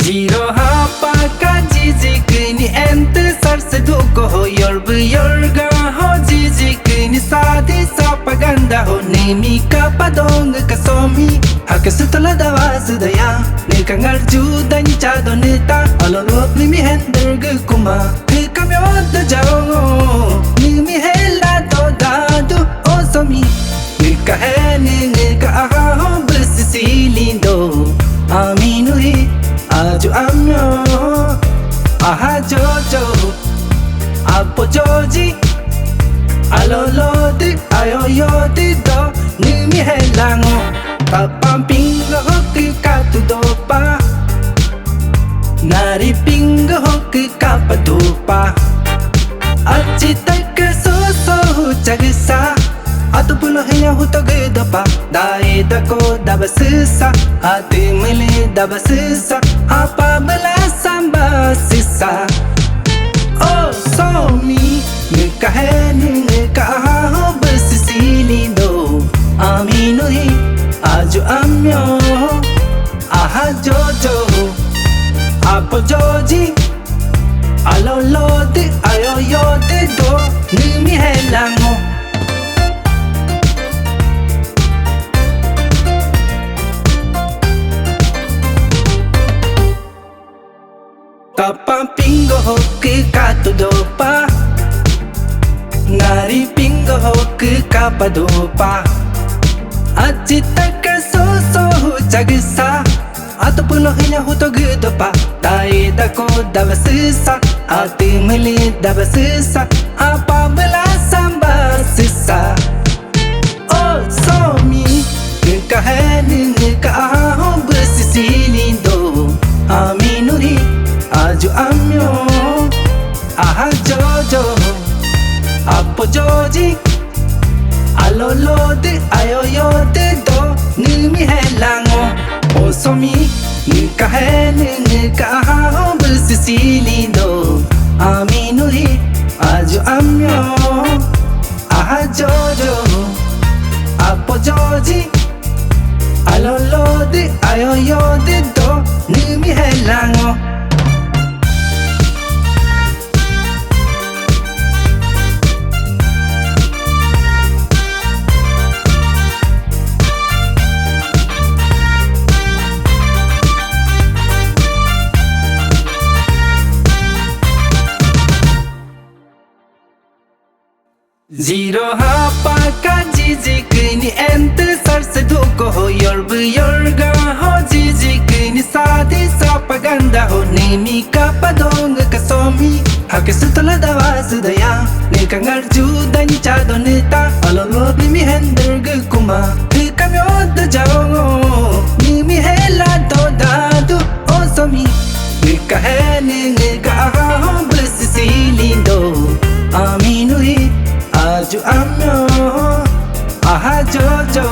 Ziro hapa ka jijik ni ent sarse duko ho yorb yorga ho jijik ni sadi sa paganda ho nemi ka padong ka somi hakasutala dawaz daya ni kangal judan chado neta alolo mi hender kuma kamyo da jawo ni mi hela to dadu o somi ka heniing ka ho bus silindo aminu hi Aju amyo, aha jojo, apo joji, alolodi, ayoyodi do, nimi helango, kapampingo hoki katudopa, naripingo hoki kapadupa, achitaka soso chagisa. Atu pulo hiya hutogedapa daida ko dabasisa ati mili dabasisa apa bala samba sisa oh so mi nika heniing nika ho besisili do aminu hi aju amyo aha jojo apo joji alolodi ayoyodi do nimi helango Kapampingo hoki katudopa naripingo hoki kapadopa achitaka soso chagisa atupulo hiya hutogidopa daida ko dabasisa ati mili dabasisa apa bela samba sisa oh so mi nika heniing nika ho besisilindo aminu hi Aju amyo, aha jojo, apo joji, alolodi, ayoyodi do, nimi helango, osomi, nika heniing nika ho besisilindo, aminu hi, aju amyo, aha jojo, apo joji, alolodi, ayoyodi do, nimi helango. Ziro hapa ka jijik ni ent sarse duko ho yorb yorga ho jijik ni sadi sa paganda ho nemi ka padong ka somi hakasutala dawaz daya ni kangal judan chado neta alolo mi hender kuma kamyo da jawo ni mi hela to dadu o somi ka heniing ka ho besisilindo aminu hi Aju amyo, aha jojo,